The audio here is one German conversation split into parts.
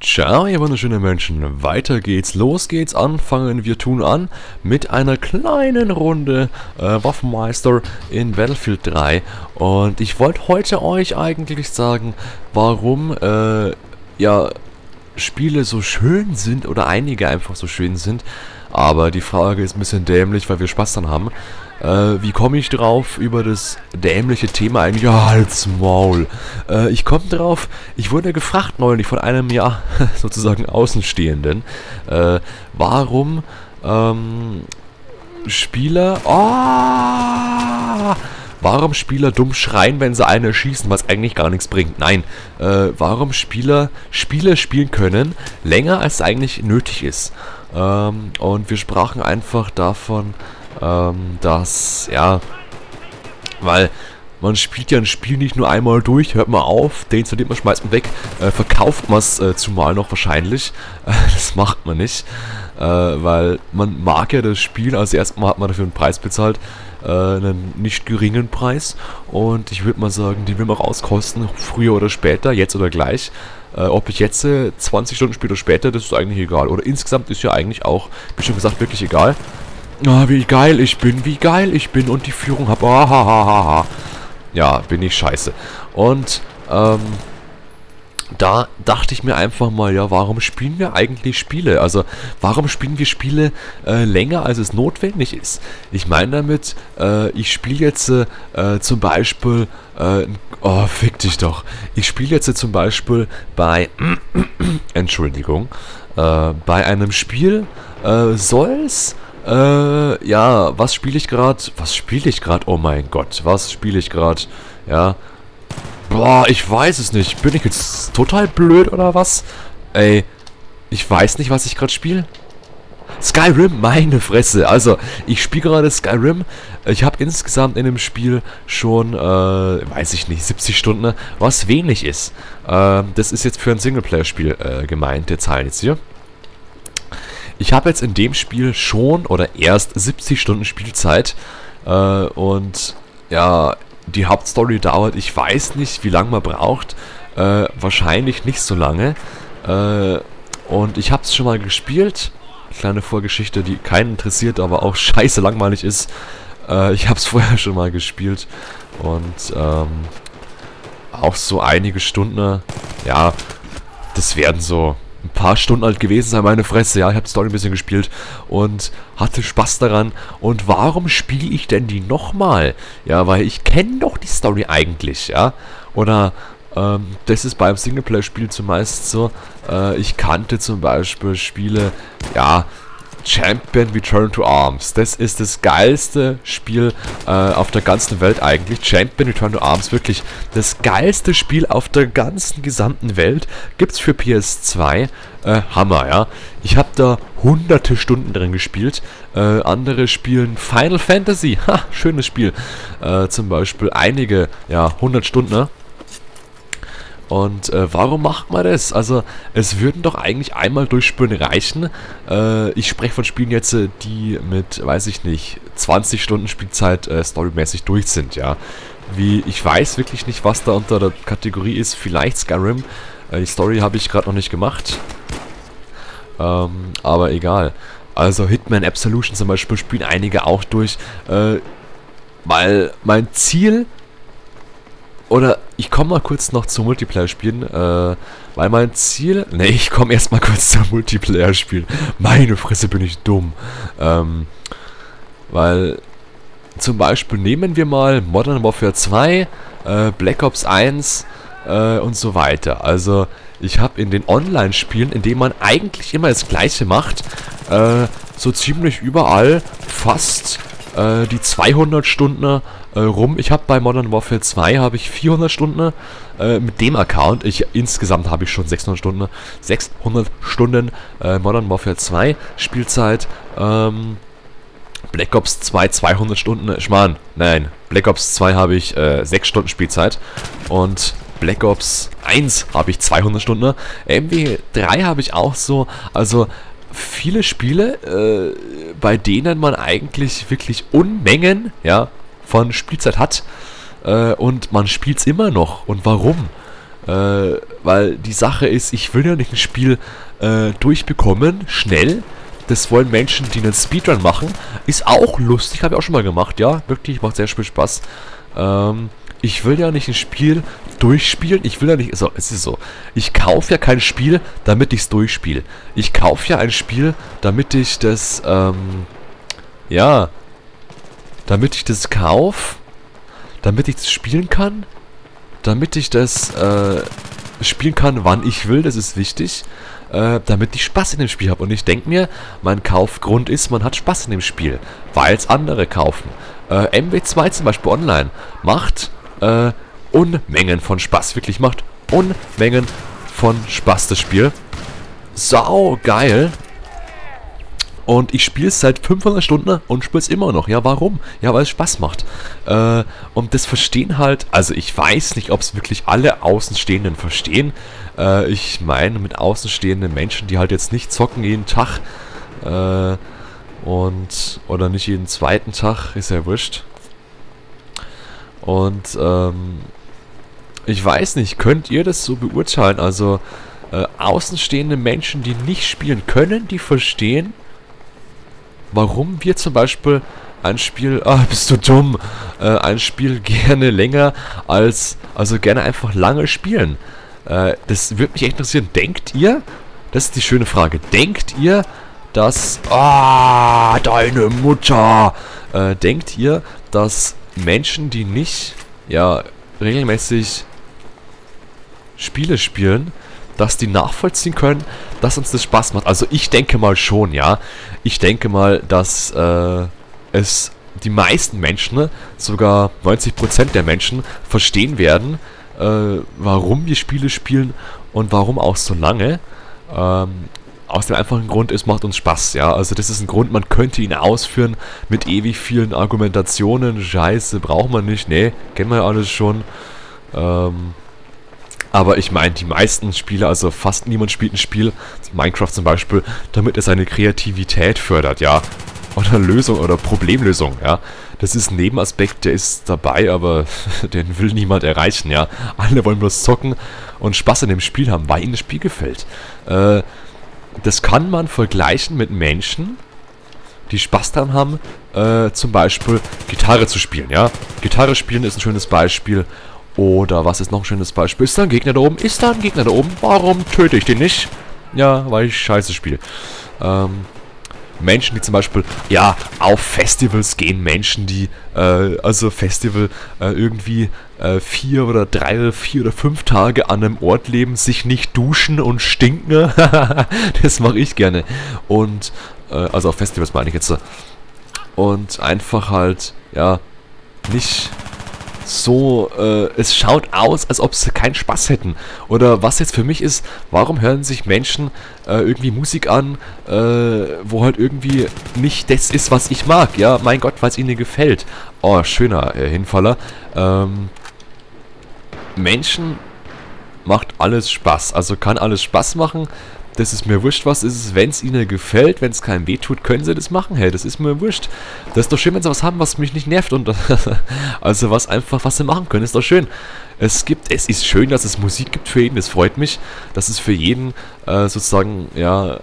Ciao, ihr wunderschönen Menschen. Weiter geht's, los geht's, anfangen wir tun an mit einer kleinen Runde Waffenmeister in Battlefield 3. Und ich wollte heute euch eigentlich sagen, warum ja Spiele so schön sind oder einige einfach so schön sind. Aber die Frage ist ein bisschen dämlich, weil wir Spaß dran haben. Wie komme ich drauf über das dämliche Thema eigentlich? Ja, halt's Maul. Ich komme drauf, ich wurde gefragt neulich von einem, ja, sozusagen Außenstehenden, warum Spieler, warum Spieler dumm schreien, wenn sie einen erschießen, was eigentlich gar nichts bringt. Nein, warum Spieler Spiele spielen können, länger als eigentlich nötig ist. Und wir sprachen einfach davon, dass, ja, weil man spielt ja ein Spiel nicht nur einmal durch, hört man auf, deinstalliert man, schmeißt man weg, verkauft man es zumal noch wahrscheinlich. Das macht man nicht, weil man mag ja das Spiel, also erstmal hat man dafür einen Preis bezahlt, einen nicht geringen Preis, und ich würde mal sagen, die will man rauskosten, früher oder später, jetzt oder gleich. Ob ich jetzt 20 Stunden später oder später, das ist eigentlich egal. Oder insgesamt ist ja eigentlich auch, wie schon gesagt, wirklich egal. Wie geil ich bin und die Führung habe. Ja, bin ich scheiße. Und da dachte ich mir einfach mal, ja, warum spielen wir eigentlich Spiele? Also, warum spielen wir Spiele länger, als es notwendig ist? Ich meine damit, ich spiele jetzt zum Beispiel, fick dich doch. Ich spiele jetzt zum Beispiel bei, Entschuldigung, bei einem Spiel soll's, ja, was spiele ich gerade? Oh mein Gott, was spiele ich gerade? Ja. Boah, ich weiß es nicht. Bin ich jetzt total blöd oder was? Ey, ich weiß nicht, was ich gerade spiele. Skyrim, meine Fresse. Also, ich spiele gerade Skyrim. Ich habe insgesamt in dem Spiel schon, weiß ich nicht, 70 Stunden, was wenig ist. Das ist jetzt für ein Singleplayer-Spiel gemeint, der Zahlen jetzt hier. Ich habe jetzt in dem Spiel schon oder erst 70 Stunden Spielzeit. Und ja, die Hauptstory dauert, ich weiß nicht, wie lange man braucht. Wahrscheinlich nicht so lange. Und ich habe es schon mal gespielt. Kleine Vorgeschichte, die keinen interessiert, aber auch scheiße langweilig ist. Ich habe es vorher schon mal gespielt. Und auch so einige Stunden. Ja, das werden so ein paar Stunden alt gewesen sein, meine Fresse. Ja, ich habe die Story ein bisschen gespielt und hatte Spaß daran. Und warum spiele ich denn die nochmal? Ja, weil ich kenne doch die Story eigentlich, ja. Oder, das ist beim Singleplayer-Spiel zumeist so, ich kannte zum Beispiel Spiele, ja, Champion Return to Arms. Das ist das geilste Spiel auf der ganzen Welt eigentlich. Champion Return to Arms, wirklich das geilste Spiel auf der ganzen gesamten Welt. Gibt's für PS2. Hammer, ja. Ich habe da hunderte Stunden drin gespielt. Andere spielen Final Fantasy. Ha, schönes Spiel. Zum Beispiel einige, ja, 100 Stunden, ne? Und warum macht man das? Also, es würden doch eigentlich einmal durchspielen reichen. Ich spreche von Spielen jetzt, die mit, weiß ich nicht, 20 Stunden Spielzeit storymäßig durch sind, ja. Ich weiß wirklich nicht, was da unter der Kategorie ist. Vielleicht Skyrim. Die Story habe ich gerade noch nicht gemacht. Aber egal. Also, Hitman Absolution zum Beispiel spielen einige auch durch. Weil mein Ziel... Oder ich komme mal kurz noch zum Multiplayer-Spielen, weil mein Ziel... Ne, ich komme erstmal kurz zum Multiplayer-Spielen. Meine Fresse, bin ich dumm. Weil zum Beispiel nehmen wir mal Modern Warfare 2, Black Ops 1 und so weiter. Also ich habe in den Online-Spielen, in denen man eigentlich immer das Gleiche macht, so ziemlich überall fast die 200 Stunden rum. Ich habe bei Modern Warfare 2 habe ich 400 Stunden mit dem Account. Insgesamt habe ich schon 600 Stunden. 600 Stunden Modern Warfare 2 Spielzeit. Black Ops 2 200 Stunden. Schmarrn, nein. Black Ops 2 habe ich 6 Stunden Spielzeit. Und Black Ops 1 habe ich 200 Stunden. MW3 habe ich auch so. Also viele Spiele, bei denen man eigentlich wirklich Unmengen, ja, von Spielzeit hat, und man spielt es immer noch. Und warum? Weil die Sache ist, ich will ja nicht ein Spiel durchbekommen, schnell. Das wollen Menschen, die einen Speedrun machen. Ist auch lustig, habe ich auch schon mal gemacht, ja. Wirklich, macht sehr viel Spaß. Ich will ja nicht ein Spiel durchspielen. Ich will ja nicht, also es ist so, ich kaufe ja kein Spiel, damit ich es durchspiele. Ich kaufe ja ein Spiel, damit ich das, ja, damit ich das kaufe, damit ich das spielen kann, damit ich das spielen kann, wann ich will, das ist wichtig, damit ich Spaß in dem Spiel habe. Und ich denke mir, mein Kaufgrund ist, man hat Spaß in dem Spiel, weil es andere kaufen. MW2 zum Beispiel online macht Unmengen von Spaß, wirklich macht Unmengen von Spaß das Spiel. Sau geil. Und ich spiele es seit 500 Stunden und spiele es immer noch. Ja, warum? Ja, weil es Spaß macht. Und das verstehen halt, also ich weiß nicht, ob es wirklich alle Außenstehenden verstehen. Ich meine mit außenstehenden Menschen, die halt jetzt nicht zocken jeden Tag. Oder nicht jeden zweiten Tag, ist ja wurscht. Und ich weiß nicht, könnt ihr das so beurteilen? Also außenstehende Menschen, die nicht spielen können, die verstehen, warum wir zum Beispiel ein Spiel, bist du dumm, ein Spiel gerne länger also gerne einfach lange spielen. Das würde mich echt interessieren. Denkt ihr, das ist die schöne Frage, denkt ihr, dass, deine Mutter, denkt ihr, dass Menschen, die nicht, ja, regelmäßig Spiele spielen, dass die nachvollziehen können, dass uns das Spaß macht? Also ich denke mal schon, ja. Ich denke mal, dass es die meisten Menschen, sogar 90% der Menschen, verstehen werden, warum wir Spiele spielen und warum auch so lange. Aus dem einfachen Grund, es macht uns Spaß, ja. Also das ist ein Grund, man könnte ihn ausführen mit ewig vielen Argumentationen. Scheiße, braucht man nicht, nee, kennen wir ja alles schon. Aber ich meine, die meisten Spieler, also fast niemand spielt ein Spiel, Minecraft zum Beispiel, damit es seine Kreativität fördert, ja. Oder Lösung oder Problemlösung, ja. Das ist ein Nebenaspekt, der ist dabei, aber den will niemand erreichen, ja. Alle wollen bloß zocken und Spaß an dem Spiel haben, weil ihnen das Spiel gefällt. Das kann man vergleichen mit Menschen, die Spaß daran haben, zum Beispiel Gitarre zu spielen, ja. Gitarre spielen ist ein schönes Beispiel. Oder was ist noch ein schönes Beispiel? Ist da ein Gegner da oben? Ist da ein Gegner da oben? Warum töte ich den nicht? Ja, weil ich scheiße spiele. Menschen, die zum Beispiel, ja, auf Festivals gehen, Menschen, die, also Festival, irgendwie 4 oder 3 oder 4 oder 5 Tage an einem Ort leben, sich nicht duschen und stinken. Das mache ich gerne. Und, also auf Festivals meine ich jetzt. Und einfach halt, ja, nicht so, es schaut aus, als ob sie keinen Spaß hätten. Oder was jetzt für mich ist, warum hören sich Menschen irgendwie Musik an, wo halt irgendwie nicht das ist, was ich mag. Ja, mein Gott, weil es ihnen gefällt. Oh, schöner Hinfaller. Menschen macht alles Spaß. Also kann alles Spaß machen. Das ist mir wurscht, was ist es, wenn es ihnen gefällt, wenn es keinem wehtut, können sie das machen, hey, das ist mir wurscht. Das ist doch schön, wenn sie was haben, was mich nicht nervt und also was sie machen können, ist doch schön. Es ist schön, dass es Musik gibt für jeden, das freut mich, dass es für jeden sozusagen, ja,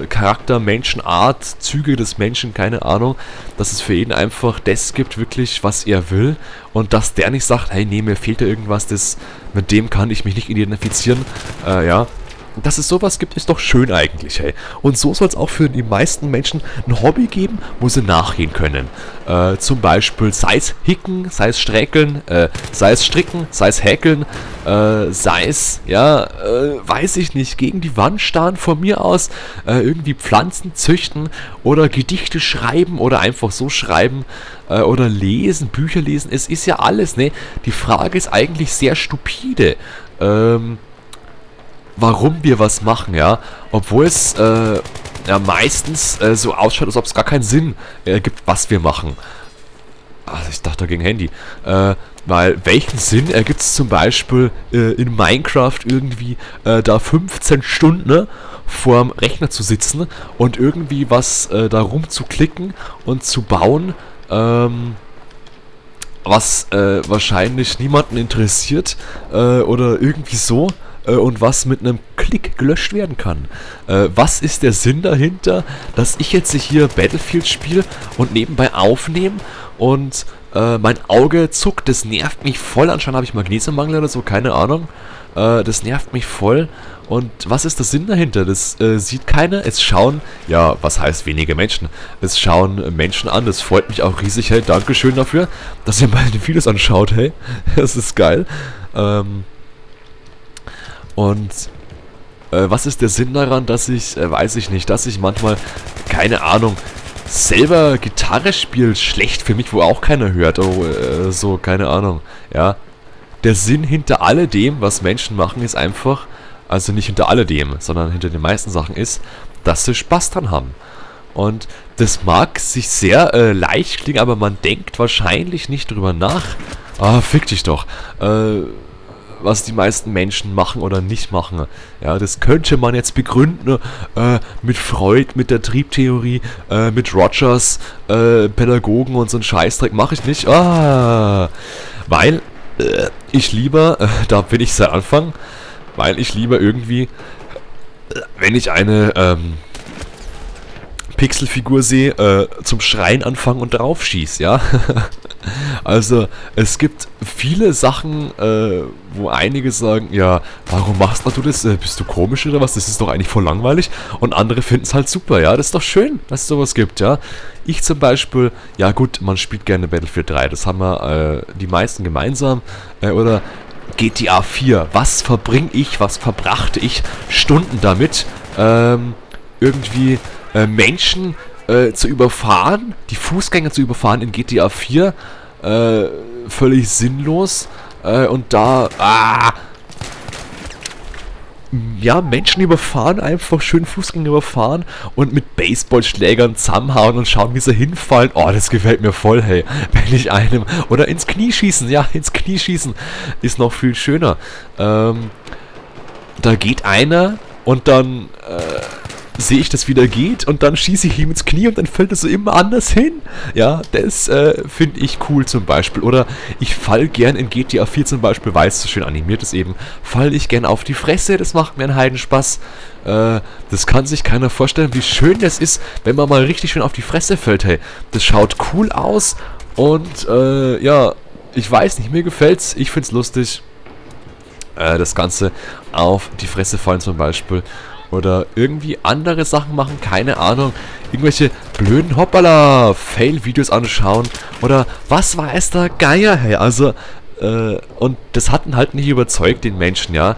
Charakter, Menschenart, Züge des Menschen, keine Ahnung, dass es für jeden einfach das gibt, wirklich, was er will und dass der nicht sagt, hey, nee, mir fehlt da irgendwas, mit dem kann ich mich nicht identifizieren, ja. Dass es sowas gibt, ist doch schön eigentlich, hey. Und so soll es auch für die meisten Menschen ein Hobby geben, wo sie nachgehen können. Zum Beispiel, sei es Hicken, sei es Sträkeln, sei es Stricken, sei es Häkeln, sei es, ja, weiß ich nicht, gegen die Wand starren von mir aus, irgendwie Pflanzen züchten oder Gedichte schreiben oder einfach so schreiben oder lesen, Bücher lesen. Es ist ja alles, ne? Die Frage ist eigentlich sehr stupide. Warum wir was machen, ja, obwohl es ja meistens so ausschaut, als ob es gar keinen Sinn ergibt, was wir machen. Also ich dachte gegen Handy. Weil welchen Sinn ergibt es zum Beispiel in Minecraft irgendwie da 15 Stunden vorm Rechner zu sitzen und irgendwie was da rumzuklicken und zu bauen, was wahrscheinlich niemanden interessiert oder irgendwie so und was mit einem Klick gelöscht werden kann. Was ist der Sinn dahinter, dass ich jetzt hier Battlefield spiele und nebenbei aufnehme und mein Auge zuckt, das nervt mich voll. Anscheinend habe ich Magnesiummangel oder so, keine Ahnung. Das nervt mich voll. Und was ist der Sinn dahinter? Das sieht keiner. Es schauen, ja, was heißt wenige Menschen? Es schauen Menschen an. Das freut mich auch riesig. Hey, Dankeschön dafür, dass ihr meine Videos anschaut. Hey, das ist geil. Was ist der Sinn daran, dass ich, weiß ich nicht, dass ich manchmal, keine Ahnung, selber Gitarre spiele, schlecht für mich, wo auch keiner hört. Oh, so, keine Ahnung. Ja, der Sinn hinter alledem, was Menschen machen, ist einfach, also nicht hinter alledem, sondern hinter den meisten Sachen ist, dass sie Spaß dran haben. Und das mag sich sehr leicht klingen, aber man denkt wahrscheinlich nicht drüber nach. Ah, fick dich doch. Was die meisten Menschen machen oder nicht machen. Ja, das könnte man jetzt begründen mit Freud, mit der Triebtheorie, mit Rogers, Pädagogen und so ein Scheißdreck. Mache ich nicht. Weil ich lieber, da bin ich seit Anfang, weil ich lieber irgendwie, wenn ich eine Pixelfigur sehe, zum Schreien anfangen und drauf schieße, ja. Also, es gibt viele Sachen, wo einige sagen, ja, warum machst du das? Bist du komisch oder was? Das ist doch eigentlich voll langweilig. Und andere finden es halt super, ja. Das ist doch schön, dass es sowas gibt, ja. Ich zum Beispiel, ja gut, man spielt gerne Battlefield 3, das haben wir die meisten gemeinsam. Oder GTA 4, was verbrachte ich Stunden damit, irgendwie Menschen zu überfahren, die Fußgänger zu überfahren in GTA 4, völlig sinnlos, und da, ja, Menschen überfahren, einfach schön Fußgänger überfahren und mit Baseballschlägern zusammenhauen und schauen, wie sie hinfallen. Oh, das gefällt mir voll, hey. Wenn ich einem, oder ins Knie schießen, ja, ins Knie schießen ist noch viel schöner. Da geht einer und dann, sehe ich, dass wieder geht und dann schieße ich ihm ins Knie und dann fällt er so immer anders hin. Ja, das finde ich cool zum Beispiel. Oder ich fall gern in GTA 4 zum Beispiel, weil es so schön animiert ist eben, falle ich gern auf die Fresse, das macht mir einen Heidenspaß. Das kann sich keiner vorstellen, wie schön das ist, wenn man mal richtig schön auf die Fresse fällt. Hey, das schaut cool aus und ja, ich weiß nicht, mir gefällt's, ich find's lustig. Das Ganze auf die Fresse fallen zum Beispiel. Oder irgendwie andere Sachen machen, keine Ahnung. Irgendwelche blöden Hoppala-Fail-Videos anschauen. Oder was war es da Geier, hey. Also, und das hat ihn halt nicht überzeugt, den Menschen, ja.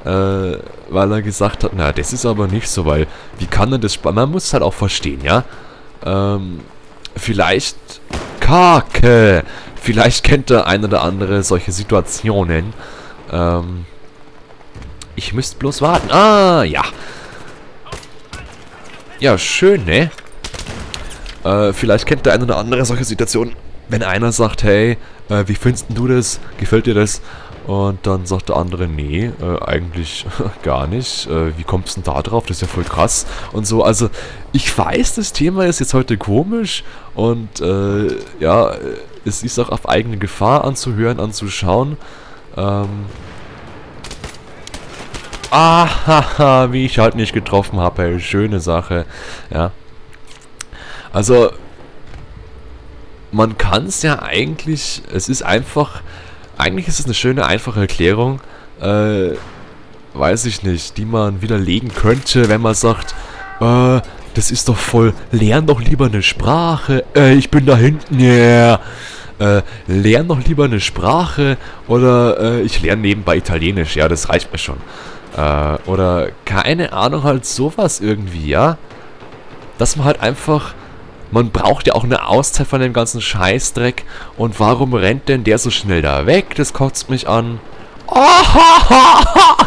Weil er gesagt hat, na, das ist aber nicht so, weil, wie kann denn das, man muss es halt auch verstehen, ja. Vielleicht, Kacke. Vielleicht kennt der ein oder andere solche Situationen. Ich müsste bloß warten. Ah, ja. Ja, schön, ne? Vielleicht kennt der eine oder andere solche Situationen, wenn einer sagt, hey, wie findest du das? Gefällt dir das? Und dann sagt der andere, nee, eigentlich gar nicht. Wie kommst du denn da drauf? Das ist ja voll krass. Und so, also, ich weiß, das Thema ist jetzt heute komisch. Und, ja, es ist auch auf eigene Gefahr anzuhören, anzuschauen. Haha, wie ich halt nicht getroffen habe, hey, schöne Sache, ja. Also, man kann es ja eigentlich, es ist einfach, eigentlich ist es eine schöne, einfache Erklärung, weiß ich nicht, die man widerlegen könnte, wenn man sagt, das ist doch voll, lern doch lieber eine Sprache, ich bin da hinten, yeah. Lern doch lieber eine Sprache oder ich lerne nebenbei Italienisch, ja, das reicht mir schon. Oder keine Ahnung, halt sowas irgendwie, ja. Dass man halt einfach, man braucht ja auch eine Auszeit von dem ganzen Scheißdreck. Und warum rennt denn der so schnell da weg? Das kotzt mich an.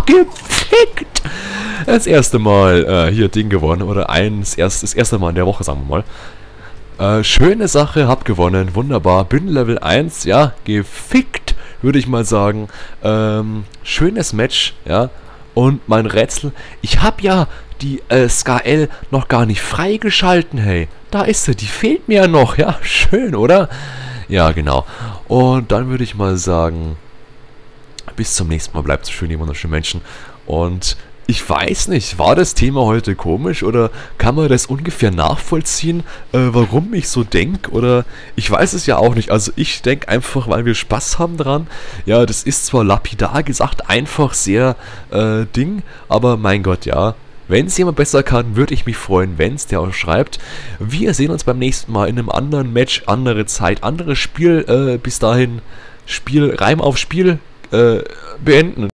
Gefickt! Das erste Mal hier Ding gewonnen. Oder das erste Mal in der Woche, sagen wir mal. Schöne Sache, hab gewonnen, wunderbar. Bin Level 1, ja, gefickt, würde ich mal sagen. Schönes Match, ja. Und mein Rätsel, ich habe ja die SKL noch gar nicht freigeschalten, hey. Da ist sie, die fehlt mir ja noch, ja, schön, oder? Ja, genau. Und dann würde ich mal sagen, bis zum nächsten Mal, bleibt so schön, ihr wunderschönen Menschen. Und ich weiß nicht, war das Thema heute komisch oder kann man das ungefähr nachvollziehen, warum ich so denke? Oder ich weiß es ja auch nicht. Also ich denke einfach, weil wir Spaß haben dran. Ja, das ist zwar lapidar gesagt, einfach sehr Ding, aber mein Gott, ja. Wenn es jemand besser kann, würde ich mich freuen, wenn es der auch schreibt. Wir sehen uns beim nächsten Mal in einem anderen Match, andere Zeit, anderes Spiel. Bis dahin, Reim auf Spiel beenden.